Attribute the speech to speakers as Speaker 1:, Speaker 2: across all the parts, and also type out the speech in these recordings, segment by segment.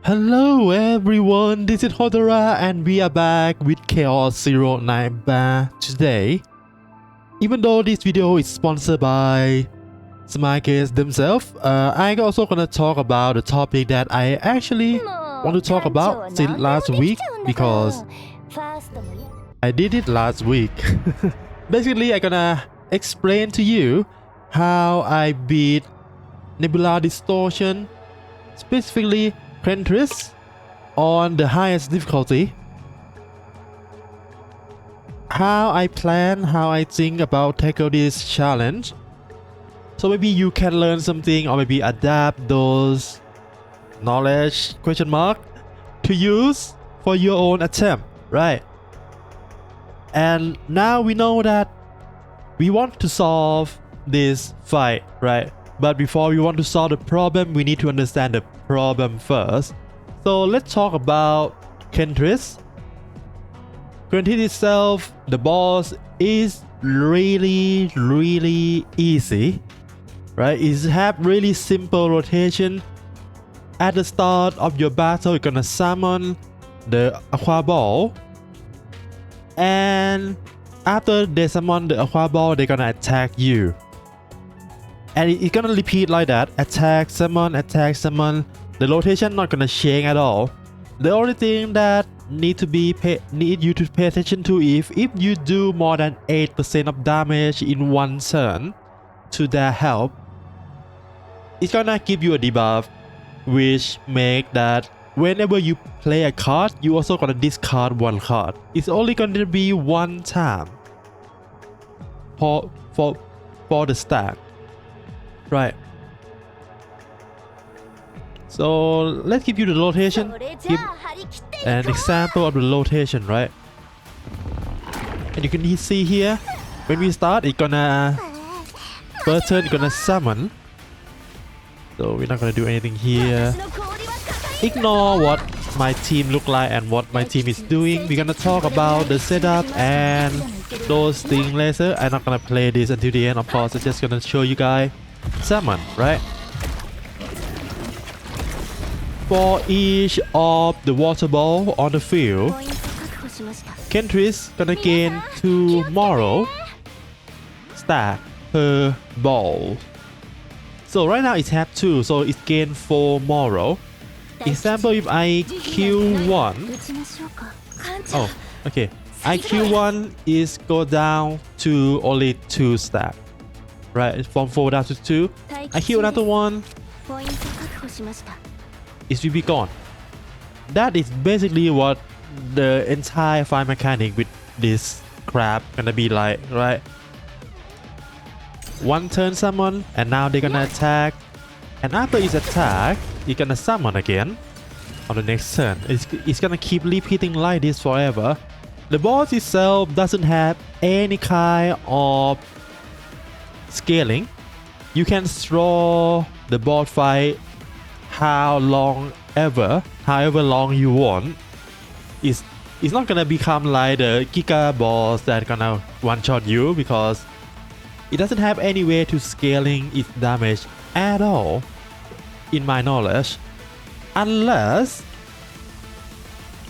Speaker 1: Hello everyone, this is Hodora and we are back with Chaos09 Bar today. Even though this video is sponsored by Smartcase themselves, I'm also gonna talk about the topic that I actually want to talk about since last week because I did it last week. Basically, I'm gonna explain to you how I beat Nebula Distortion, specifically Kentris, on the highest difficulty. How I plan, how I think about tackle this challenge. So maybe you can learn something or maybe adapt those knowledge to use for your own attempt, right? And now we know that we want to solve this fight, right? But before we want to solve the problem, we need to understand the problem first. So let's talk about Kentris. Kentris itself, the boss is really easy, right? It have really simple rotation. At the start of your battle, you're gonna summon the Aqua Ball, and after they summon the Aqua Ball, they're gonna attack you. And it's gonna repeat like that: attack, summon, attack, summon. The rotation not gonna change at all. The only thing that need you to pay attention to if you do more than 8% of damage in one turn to their help, it's gonna give you a debuff, which make that whenever you play a card, you also gonna discard one card. It's only gonna be one time for the stack. Right. So let's give you the rotation. Give an example of the rotation, right? And you can see here, when we start, it's gonna first turn, it's gonna summon. So we're not gonna do anything here. Ignore what my team look like and what my team is doing. We're gonna talk about the setup and those things later. I'm not gonna play this until the end, of course. I'm just gonna show you guys summon, right? For each of the water ball on the field, Kentris gonna gain 2 moral stack per ball. So right now it have 2, so it gain 4 moral. Example, if I kill 1, oh, okay, I kill 1 is go down to only 2 stack. Right, from 4 down to 2. I kill another one, it will be gone. That is basically what the entire fight mechanic with this crab gonna be like, right? One turn summon, and now they're gonna attack, and after its attack, it's gonna summon again on the next turn. It's gonna keep repeating like this forever. The boss itself doesn't have any kind of scaling. You can draw the boss fight however long you want. It's not gonna become like the Giga boss that gonna one-shot you, because it doesn't have any way to scaling its damage at all, in my knowledge, unless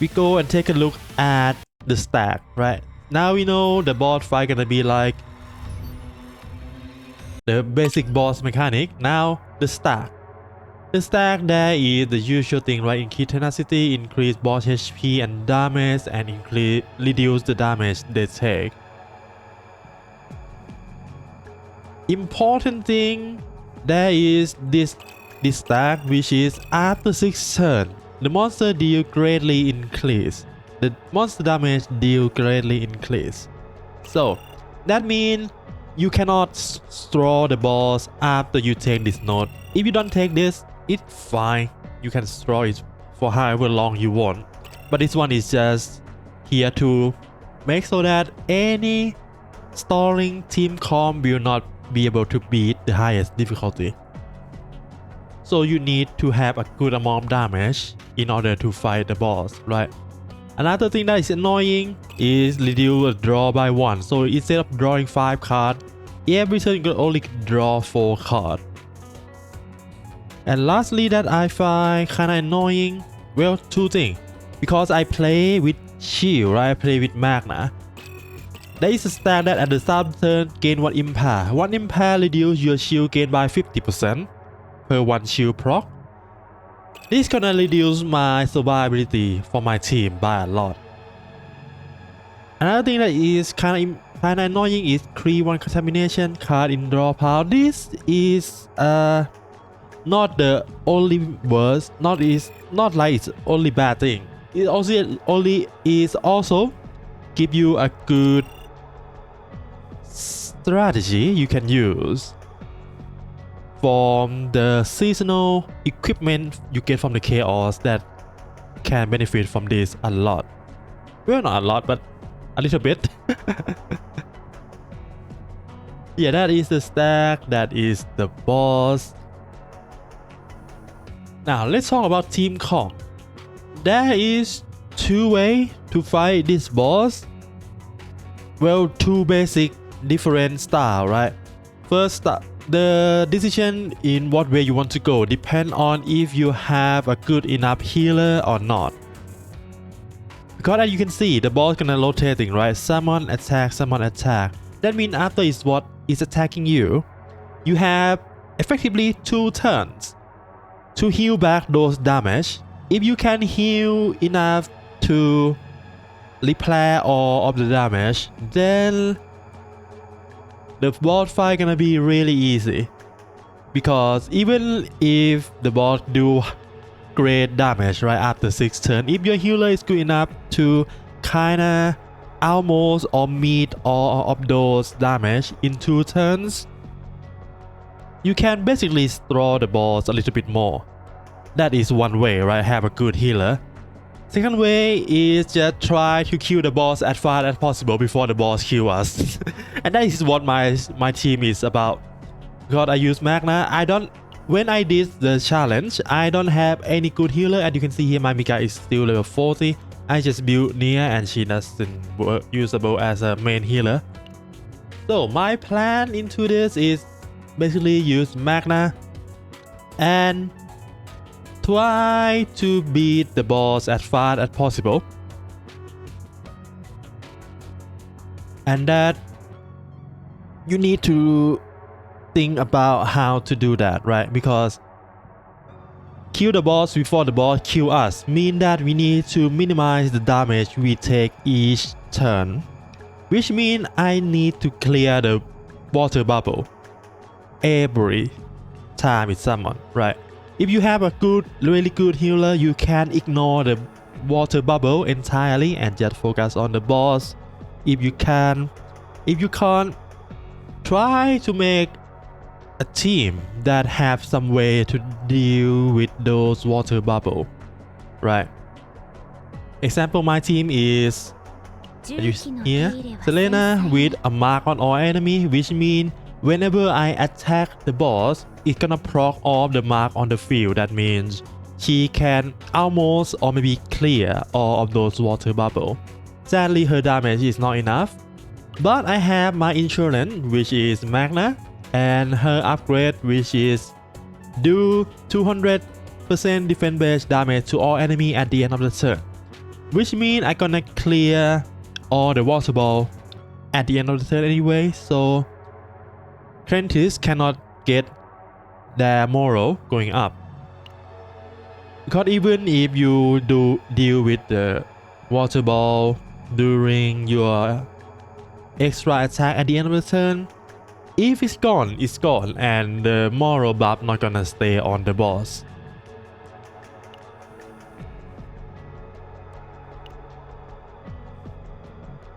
Speaker 1: we go and take a look at the stack, right? Now we know the boss fight gonna be like the basic boss mechanic. Now the stack. The stack there is the usual thing, right? Increase tenacity, increase boss HP and damage, and reduce the damage they take. Important thing there is this stack, which is after 6 turns, the monster deal greatly increase. The monster damage deal greatly increase. So that means you cannot draw the boss after you take this node. If you don't take this, it's fine. You can draw it for however long you want. But this one is just here to make so that any stalling team comp will not be able to beat the highest difficulty. So you need to have a good amount of damage in order to fight the boss, right? Another thing that is annoying is reduce the draw by 1. So instead of drawing 5 cards, every turn you can only draw 4 cards. And lastly, that I find kinda annoying Well, two things. Because I play with shield, right? I play with Magna. There is a stat that at the start of turn gain 1 impact. 1 impact reduce your shield gain by 50% per 1 shield proc. This gonna reduce my survivability for my team by a lot. Another thing that is kinda annoying is 3-1 contamination card in draw pile. This is not the only worst, not like it's only bad thing. It also give you a good strategy you can use from the seasonal equipment you get from the chaos that can benefit from this a lot. Well, not a lot, but a little bit. Yeah, that is the stack, that is the boss. Now let's talk about Team Kong. There is 2 ways to fight this boss. Well, 2 basic different style, right? First, the decision in what way you want to go depend on if you have a good enough healer or not. Because as you can see, the boss gonna rotating, right? Summon, attack, summon, attack. That means after is what is attacking you, you have effectively 2 turns to heal back those damage. If you can heal enough to repair all of the damage, then the boss fight gonna be really easy. Because even if the boss do great damage right after 6 turns, if your healer is good enough to kinda almost or meet all of those damage in 2 turns, you can basically throw the boss a little bit more. That is one way, right? Have a good healer. Second way is just try to kill the boss as fast as possible before the boss kills us. And that is what my team is about. Because I use Magna, when I did the challenge, I don't have any good healer. As you can see here, my Mika is still level 40. I just built Nia and she doesn't usable as a main healer. So my plan into this is basically use Magna and try to beat the boss as fast as possible. And that you need to think about how to do that, right? Because kill the boss before the boss kill us mean that we need to minimize the damage we take each turn, which mean I need to clear the water bubble every time it's summoned, right? If you have a really good healer, you can ignore the water bubble entirely and just focus on the boss. If you can't, try to make a team that have some way to deal with those water bubble, right? Example, my team is here, Selena with a mark on all enemy, which means whenever I attack the boss, it's gonna proc off the mark on the field. That means she can almost or maybe clear all of those water bubble. Sadly, her damage is not enough, but I have my insurance, which is Magna, and her upgrade, which is do 200% defense based damage to all enemy at the end of the turn, which means I'm gonna clear all the water ball at the end of the turn anyway, so Kentris cannot get their morale going up. Because even if you do deal with the water ball during your extra attack at the end of the turn, if it's gone, it's gone, and the morale buff not gonna stay on the boss.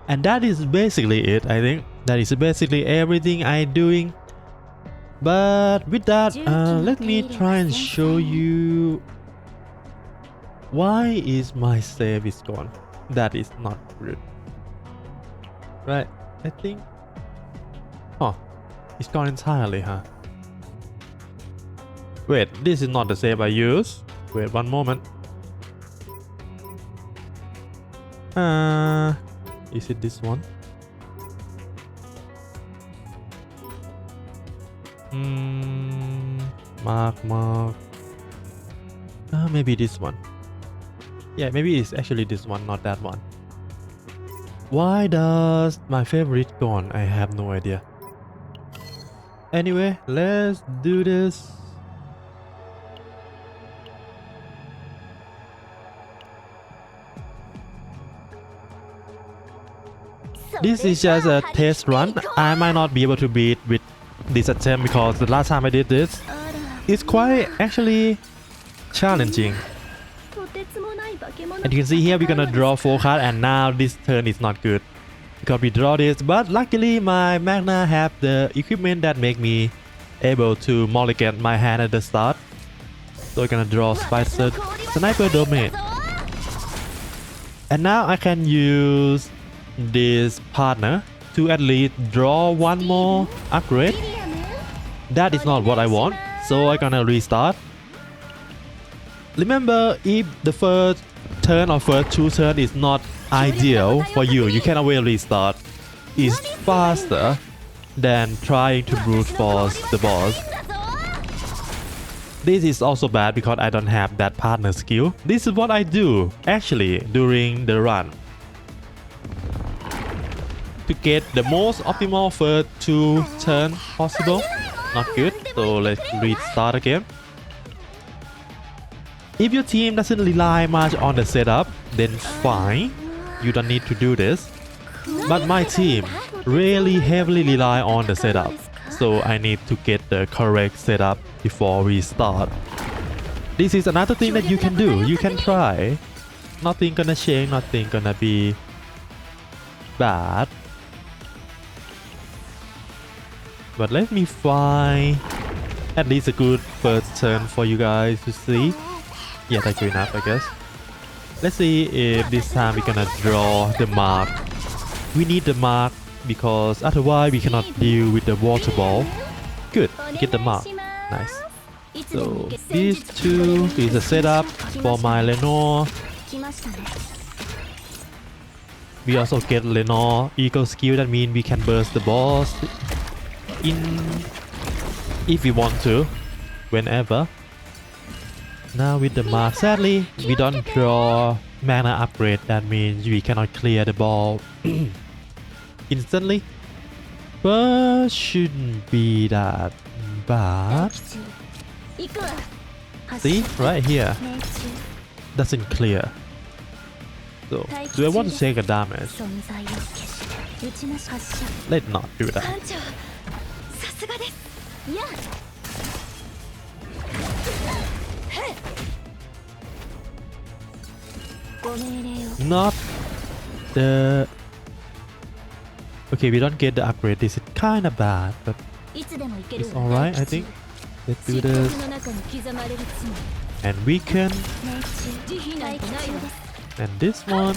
Speaker 1: And that is basically it. I think that is basically everything I'm doing. But with that, let me try and show you why is my save is gone. That is not good, right? I think, oh, it's gone entirely, huh? Wait, this is not the save I use. Wait one moment. Is it this one? Mark. Maybe this one. Yeah, maybe it's actually this one, not that one. Why does my favorite gone? I have no idea. Anyway, let's do this. This is just a test run. I might not be able to beat with this attempt because the last time I did this, it's quite actually challenging. And you can see here we're gonna draw 4 cards, and now this turn is not good because we draw this, but luckily my Magna have the equipment that make me able to mulligan my hand at the start. So we're gonna draw Spicer Sniper Domain. And now I can use this partner to at least draw one more upgrade. That is not what I want, so I'm gonna restart. Remember, if the first turn or first 2 turns is not ideal for you, you can always restart. It's faster than trying to brute force the boss. This is also bad because I don't have that partner skill. This is what I do actually during the run to get the most optimal first 2 turns possible. Not good, so let's restart again. If your team doesn't rely much on the setup, then fine, you don't need to do this. But my team really heavily rely on the setup, so I need to get the correct setup before we start. This is another thing that you can do. You can try. Nothing gonna change, nothing gonna be bad. But let me find at least a good first turn for you guys to see. Yeah, that's good enough, I guess. Let's see if this time we're gonna draw the mark. We need the mark because otherwise we cannot deal with the water ball. Good, get the mark. Nice. So these 2 is a setup for my Lenore. We also get Lenore Eagle skill, that means we can burst the boss in if we want to, whenever. Now with the mark, sadly we don't draw mana upgrade, that means we cannot clear the ball instantly, but shouldn't be that bad. See, right here doesn't clear. So do I want to take a damage? Let's not do that. Not the... Okay, we don't get the upgrade. This is kinda bad, but it's alright, I think. Let's do this. And weaken. And this one.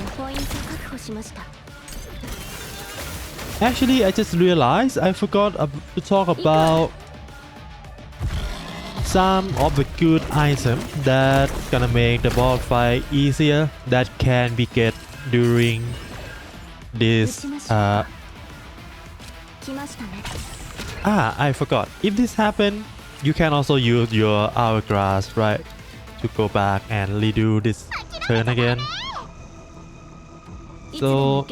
Speaker 1: Actually, I just realized I forgot to talk about some of the good items that gonna make the boss fight easier that can be get during this I forgot. If this happen, you can also use your hourglass, right, to go back and redo this turn again. So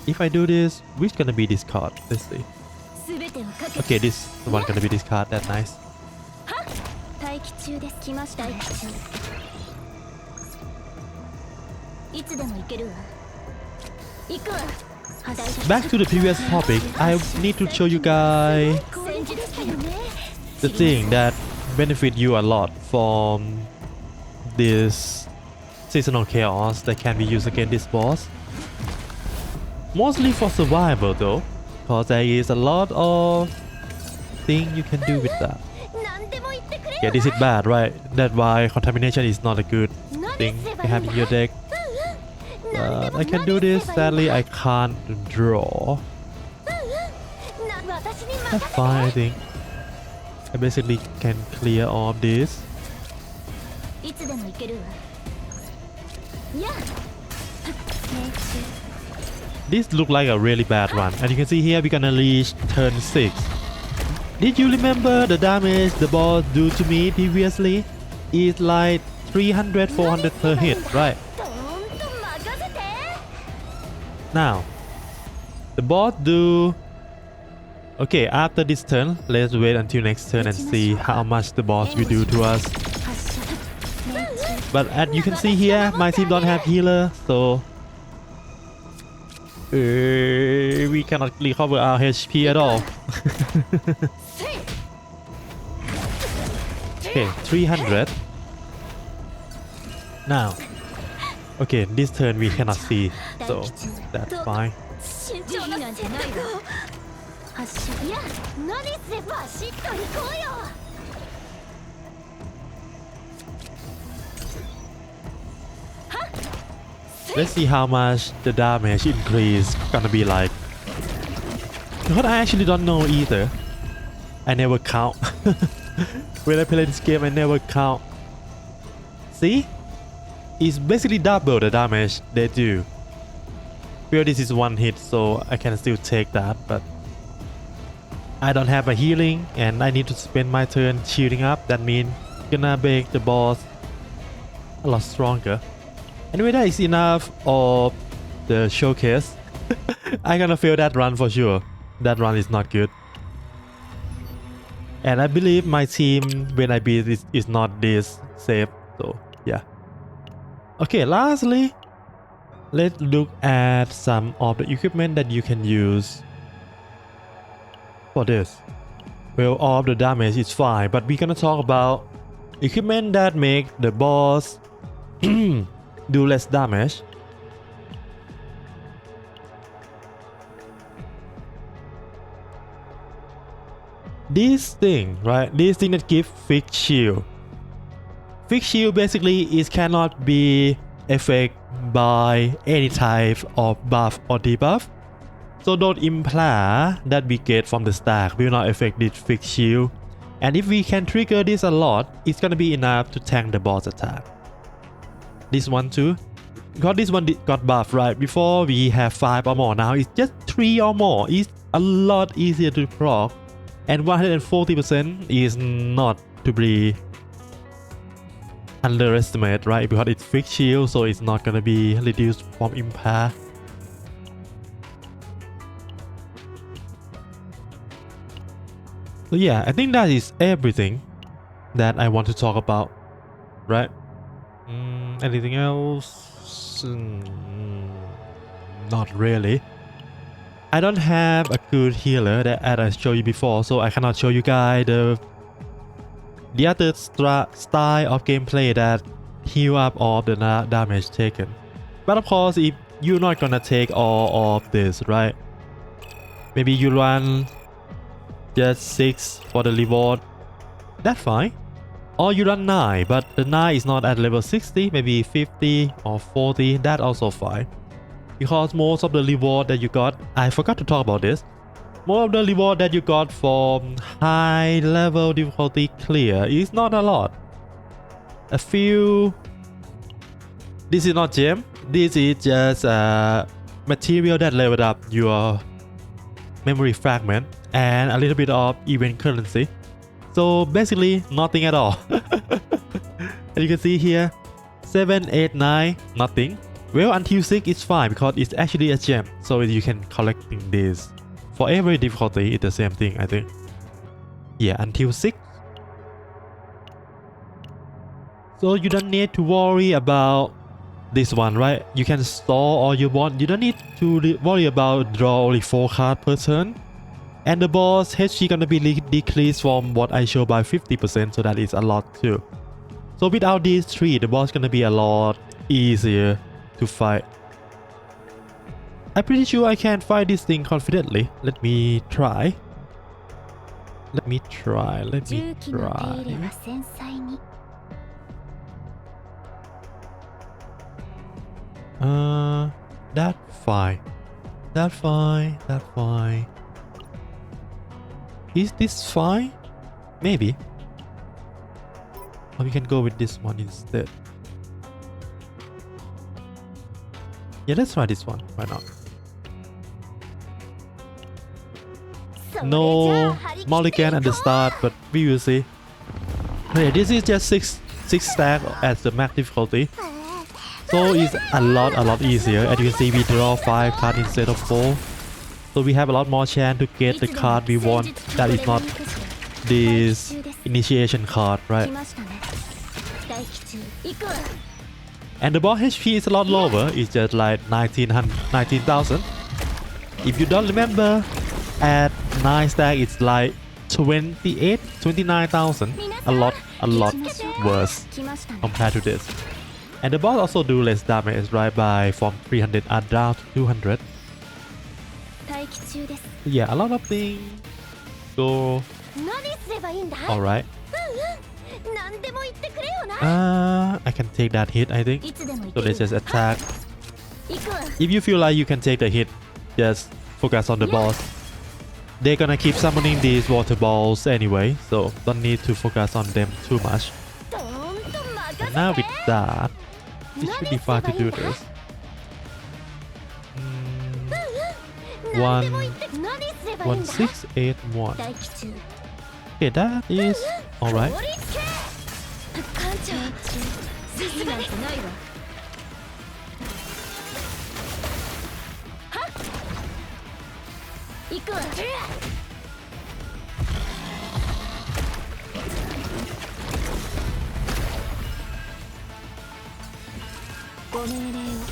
Speaker 1: if I do this, which gonna be this card? Let's see. Okay, this one gonna be this card. That's nice. Back to the previous topic, I need to show you guys the thing that benefit you a lot from this seasonal chaos that can be used against this boss. Mostly for survival though, because there is a lot of things you can do with that. Yeah, this is bad, right? That's why contamination is not a good thing to have in your deck. But I can do this. Sadly, I can't draw. That's fine, I think. I basically can clear all of this. This looks like a really bad run. And you can see here we're gonna reach turn 6. Did you remember the damage the boss do to me previously? It's like 300-400 per hit, right? Now, the boss do... Okay, after this turn, let's wait until next turn and see how much the boss will do to us. But as you can see here, my team don't have healer, so... we cannot recover our HP at all. Okay, 300. Now, okay, this turn we cannot see, so that's fine. Let's see how much the damage increase gonna be like. Because I actually don't know either. I never count. When I play this game, I never count. See? It's basically double the damage they do. Well, this is one hit, so I can still take that, but I don't have a healing and I need to spend my turn shielding up. That means gonna make the boss a lot stronger. Anyway, that is enough of the showcase. I'm gonna fail that run for sure. That run is not good. And I believe my team, when I beat this, is not this safe. So, yeah. Okay, lastly, let's look at some of the equipment that you can use for this. Well, all of the damage is fine, but we're gonna talk about equipment that make the boss do less damage. This thing, right? This thing that gives fixed shield. Fixed shield basically is cannot be affected by any type of buff or debuff. So don't imply that we get from the stack will not affect this fixed shield. And if we can trigger this a lot, it's gonna be enough to tank the boss attack. This one too, because this one got buff right before we have 5 or more. Now it's just 3 or more. It's a lot easier to proc, and 140% is not to be underestimated, right? Because it's fixed shield, so it's not gonna be reduced from impact. So yeah, I think that is everything that I want to talk about, right? Anything else? Not really. I don't have a good healer that as I showed you before, so I cannot show you guys the other style of gameplay that heal up all the damage taken. But of course, if you're not gonna take all of this, right? Maybe you run just 6 for the reward. That's fine. Or you run 9, but the 9 is not at level 60, maybe 50 or 40, that also fine. Because most of the reward that you got, I forgot to talk about this. Most of the reward that you got from high level difficulty clear is not a lot. A few... This is not gem, this is just material that leveled up your memory fragment and a little bit of event currency. So basically nothing at all. And you can see here 7, 8, 9, nothing. Well, until 6 is fine because it's actually a gem, so you can collecting this for every difficulty. It's the same thing, I think. Yeah, until 6. So you don't need to worry about this one, right? You can store all you want. You don't need to worry about draw only 4 cards per turn. And the boss HP gonna be decreased from what I show by 50%, so that is a lot too. So without these 3, the boss gonna be a lot easier to fight. I'm pretty sure I can fight this thing confidently. Let me try. That's fine. Is this fine? Maybe. Or we can go with this one instead. Yeah, let's try this one. Why not? No mulligan at the start, but we will see. Okay, this is just 6 stack at the max difficulty. So it's a lot easier. As you can see, we draw 5 cards instead of 4. So we have a lot more chance to get the card we want. That is not this initiation card, right? And the boss HP is a lot lower. It's just like 19,000. If you don't remember, at 9 stack it's like 29,000. A lot worse compared to this. And the boss also do less damage, right? By from 300 down to 200. Yeah, a lot of things go alright. I can take that hit, I think. So let's just attack. If you feel like you can take the hit, just focus on the boss. They're gonna keep summoning these water balls anyway, so don't need to focus on them too much. And now with that, it should be fine to do this. 1681. Okay, that is alright.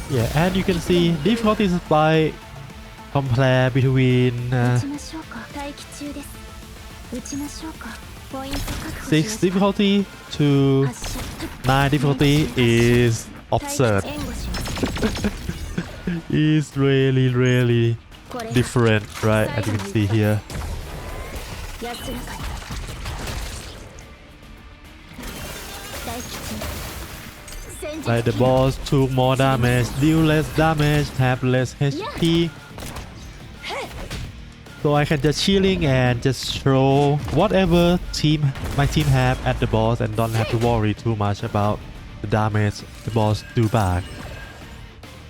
Speaker 1: Yeah, and you can see difficulty spike compare between 6 difficulty to 9 difficulty is absurd. It's really different, right? As you can see here. Like the boss took more damage, deal less damage, have less HP. So I can just chilling and just throw whatever my team have at the boss and don't have to worry too much about the damage the boss do back.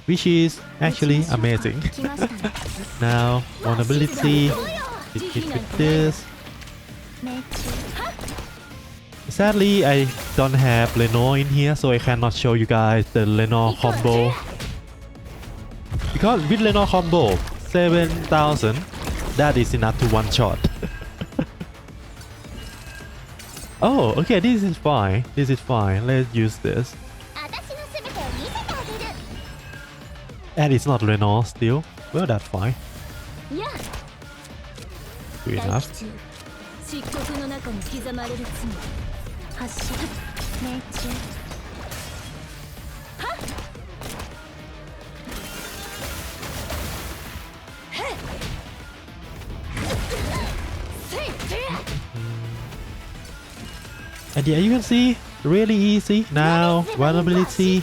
Speaker 1: Which is actually amazing. Now, vulnerability, hit with this. Sadly, I don't have Lenore in here, so I cannot show you guys the Lenore combo. Because with Lenore combo, 7,000, that is enough to one shot. Oh, okay, this is fine. This is fine. Let's use this. And it's not Lenore still. Well, that's fine. Good enough. And yeah, you can see, really easy. Now, vulnerability,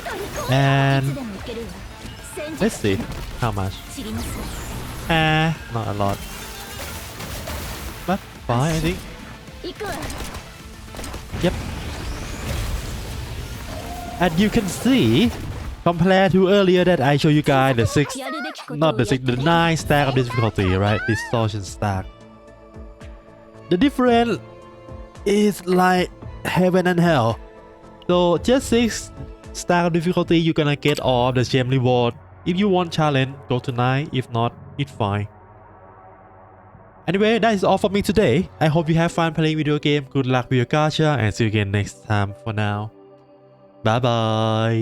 Speaker 1: and let's see how much. Not a lot, but fine, I think. Yep. And you can see, compared to earlier that I showed you guys the 6, not the 6, the 9 stack of difficulty, right? Distortion stack. The difference is like heaven and hell. So just 6 stack of difficulty, you're gonna get all the gem reward. If you want challenge, go to 9. If not, it's fine. Anyway, that is all for me today. I hope you have fun playing video game. Good luck with your gacha and see you again next time. For now, bye bye.